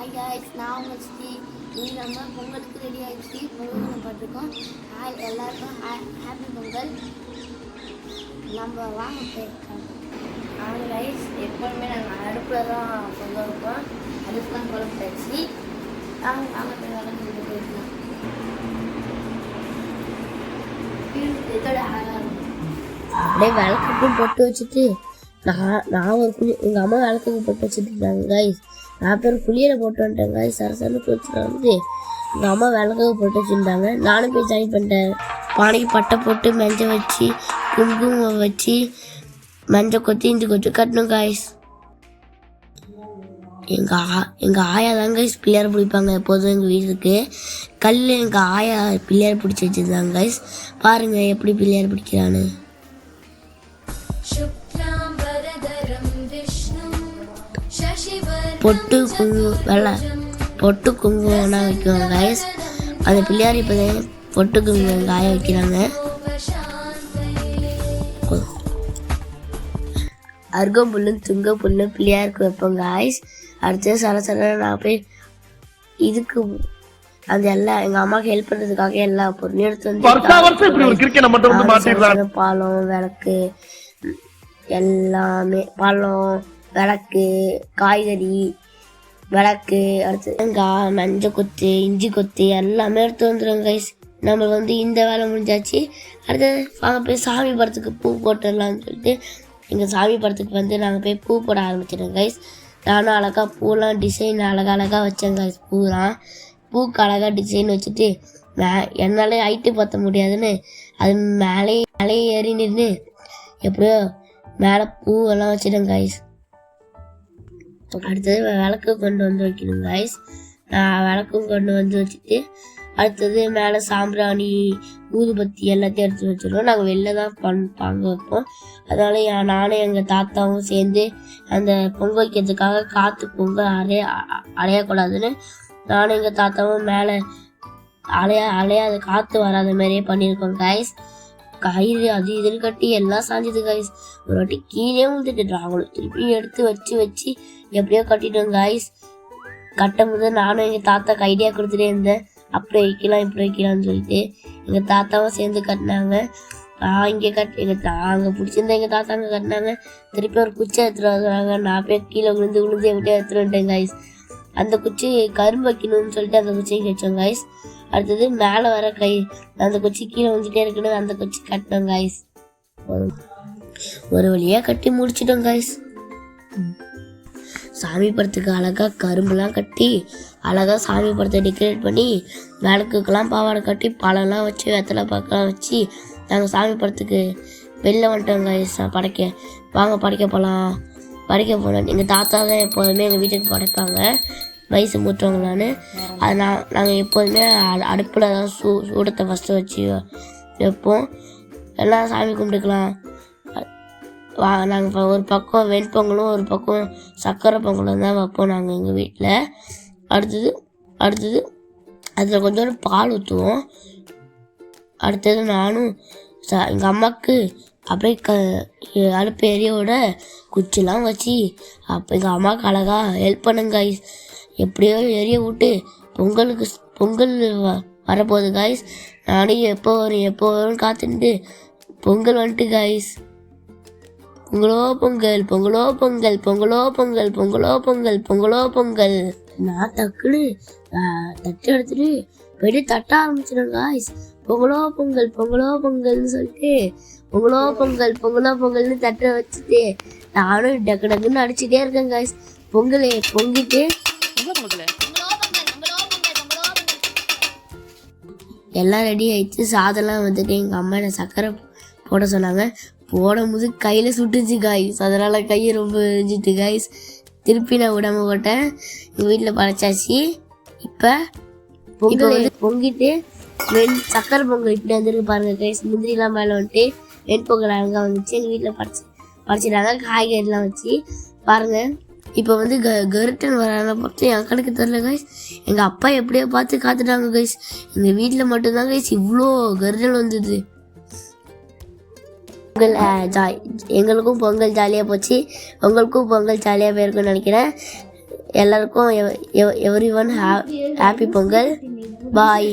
Hi guys, நான் உங்கள் ஸ்ரீ. நீங்கள் நம்ம பொங்கலுக்கு ரெடி ஆகிடுச்சு. பொங்கல் பார்த்துருக்கோம். ஹாய் எல்லாருக்கும் ஹாப்பி பொங்கல். நம்ம வாங்க போயிருக்கோம். ரைஸ் எப்போதுமே நாங்கள் அடுப்பில் தான் பொங்கல் வைப்போம். அடுப்புலாம் குழம்பு போயிடுச்சு. நாங்கள் வாங்க போய் வளர்ந்து போயிருக்கோம். இதோட அப்படியே விளக்குக்கும் பொட்டு வச்சுட்டு நான் ஒரு குழி எங்கள் அம்மா விளக்குக்கு பொட்டு வச்சுட்டு இருந்தாங்க கைஸ். நான் பேர் குளியலை போட்டு வந்துட்டேன் கைஸ். சரசரன்னு குளிச்சுட்டு வந்து எங்கள் அம்மா விளக்குக்கு போட்டு வச்சுருந்தாங்க. நானும் போய் ஜாயின் பண்ணிட்டேன். பானைக்கு பட்டை போட்டு மஞ்சள் வச்சு குங்குமம் வச்சு மஞ்சள் கொத்தி இஞ்சி கொத்தி கட்டணும் கைஸ். எங்கள் ஆயா தான் கைஸ் பிள்ளையார் பிடிப்பாங்க எப்போதும் எங்கள் வீட்டுக்கு. கல் எங்கள் ஆயா பிள்ளையார் பிடிச்சி வச்சுருந்தாங்க கைஸ். பாருங்கள் எப்படி பிள்ளையார் பிடிக்கிறான்னு. பொட்டு குங்குமம்னா வைக்குவாங்க கைஸ். அந்த பிள்ளையார் இப்போ பொட்டு குங்குமம் காய வைக்கிறாங்க. அருகம்புல்லும் துங்க புல்லும் பிள்ளையாருக்கு வைப்போம் கைஸ். அடுத்து சரசர நான் போய் இதுக்கு அந்த எல்லாம் எங்கள் அம்மாவுக்கு ஹெல்ப் பண்ணுறதுக்காக எல்லா பொருளையும் எடுத்து வந்து பாலம் விளக்கு எல்லாமே பழம் விளக்கு காய்கறி விளக்கு அடுத்து தேங்காய் மஞ்சள் கொத்து இஞ்சி கொத்து எல்லாமே எடுத்து வந்துடுவோம் கைஸ். நம்மளுக்கு வந்து இந்த வேலை முடிஞ்சாச்சு. அடுத்து வாங்க போய் சாமி படத்துக்கு பூ போட்டுடலாம்னு சொல்லிட்டு எங்கள் சாமி படத்துக்கு வந்து நாங்கள் போய் பூ போட ஆரம்பிச்சிட்டோம் கைஸ். நானும் அழகாக பூலாம் டிசைன் அழகாக வச்சேன் கைஸ். பூக்கு அழகாக டிசைன் வச்சுட்டு என்னாலே ஹைட்டு பற்ற முடியாதுன்னு அது மேலே ஏறி நின்று எப்படியோ மேலே பூவெல்லாம் வச்சிட்டேன் கைஸ். அடுத்தது விளக்கு கொண்டு வந்து வைக்கணும் கைஸ். நான் விளக்கும் கொண்டு வந்து வச்சுட்டு அடுத்தது மேலே சாம்பிராணி ஊதுபத்தி எல்லாத்தையும் எடுத்து வச்சுருவோம். நாங்கள் வெளில தான் பங்கு வைப்போம். அதனால நானும் எங்கள் தாத்தாவும் சேர்ந்து அந்த பொங்க வைக்கிறதுக்காக காற்று பொங்க அலையக்கூடாதுன்னு நானும் எங்கள் தாத்தாவும் மேலே அலையாத காற்று வராத மாதிரியே பண்ணியிருக்கோம் கைஸ். கயிறு அது இதுன்னு கட்டி எல்லாம் சாஞ்சது கைஸ். ஒரு வாட்டி கீழே விழுந்துட்டு நாங்களும் திருப்பி எடுத்து வச்சு எப்படியோ கட்டிட்டோம் கைஸ். கட்டும் போது நானும் எங்கள் தாத்தாக்கு ஐடியா கொடுத்துட்டே இருந்தேன். அப்படி வைக்கலாம் இப்படி வைக்கலாம்னு சொல்லிட்டு எங்கள் தாத்தாவும் சேர்ந்து கட்டினாங்க. அங்கே பிடிச்சிருந்தா எங்கள் தாத்தா அங்கே கட்டினாங்க. திருப்பி ஒரு குச்சி எடுத்துகிட்டு வந்தாங்க. நான் போய் கீழே விழுந்து எப்படியோ எடுத்துகிட்டு வந்துட்டேன் கைஸ். அந்த குச்சி கரும்பு வைக்கணும்னு சொல்லிட்டு அந்த குச்சியை வச்சோம் கைஸ். அடுத்தது மேலே வர அந்த குச்சி கீழே வந்துட்டே இருக்குன்னு அந்த குச்சி கட்டினோம் கைஸ். ஒரு வழியாக கட்டி முடிச்சிட்டோம் கைஸ். சாமி படத்துக்கு அழகாக கரும்புலாம் கட்டி அழகாக சாமி படத்தை டெக்கரேட் பண்ணி விளக்குக்கெல்லாம் பாவாடை கட்டி பழம்லாம் வச்சு வெத்தலை பாக்கெல்லாம் வச்சு நாங்கள் சாமி படத்துக்கு வெளில வந்துட்டோம் கைஸ். படைக்க போகலாம். எங்கள் தாத்தா தான் எப்போதுமே எங்கள் வீட்டுக்கு படைப்பாங்க வயசு மூத்தவங்களான்னு. அது நாங்கள் எப்போதுமே அடுப்பில் தான் சூடத்தை ஃபஸ்ட்டு வச்சு வைப்போம். எல்லாம் சாமி கும்பிட்டுக்கலாம். நாங்கள் ஒரு பக்கம் வெண்பொங்கலும் ஒரு பக்கம் சர்க்கரை பொங்கலும் தான் வைப்போம் நாங்கள் எங்கள் வீட்டில். அடுத்தது அதில் கொஞ்சோண்டு பால் ஊற்றுவோம். அடுத்தது நானும் எங்கள் அம்மாவுக்கு அப்படியே அடுப்பு எரியோட குச்சிலாம் வச்சு அப்போ எங்கள் அம்மாவுக்கு அழகாக ஹெல்ப் பண்ணுங்க கைஸ். எப்படியோ எரிய விட்டு பொங்கல் வரப்போகுது கைஸ். நானும் எப்போ வரும்னு காத்துட்டு பொங்கல் வந்துட்டு கைஸ். பொங்கலோ பொங்கல். நான் டக்குன்னு தட்டு எடுத்துட்டு போயிட்டு தட்ட ஆரம்பிச்சிடும் கைஸ். பொங்கலோ பொங்கல்னு சொல்லிட்டு பொங்கலோ பொங்கல்னு தட்டை வச்சுட்டு நானும் டக்குன்னு அடிச்சுட்டே இருக்கேன் கைஸ். பொங்கிட்டு எல்லாம் ரெடி ஆயிடுச்சு. சாதம்லாம் வந்துட்டு எங்கள் அம்மா என்னை சர்க்கரை போட சொன்னாங்க. போடும்போது கையில் சுட்டுச்சு காய்ஸ். அதனால் கையை ரொம்ப எரிஞ்சிட்டு காய்ஸ். திருப்பி நான் விடாம போட்டேன். எங்கள் வீட்டில் படைச்சாச்சு. இப்போ பொங்கிட்டு சக்கரை பொங்கல் இப்படி வந்துருக்கு பாருங்கள் கைஸ். முந்திரிலாம் மேலே வந்துட்டு வெண்பொங்கல் அழகாக வந்துச்சு. எங்கள் வீட்டில் படைச்சிட்டாங்க காய்கறிலாம் வச்சு பாருங்கள். இப்போ வந்து கருட்டன் வரான பார்த்து என் கணக்கு தெரில கைஸ். எங்கள் அப்பா எப்படியோ பார்த்து காத்துட்டாங்க கைஸ். எங்கள் வீட்டில் மட்டும்தான் கைஸ் இவ்வளோ கருட்டன் வந்தது. எங்களுக்கும் பொங்கல் ஜாலியாக போச்சு. உங்களுக்கும் பொங்கல் ஜாலியாக போயிருக்குன்னு நினைக்கிறேன். எல்லாருக்கும் எவ்ரி ஒன் ஹாப்பி பொங்கல். பாய்.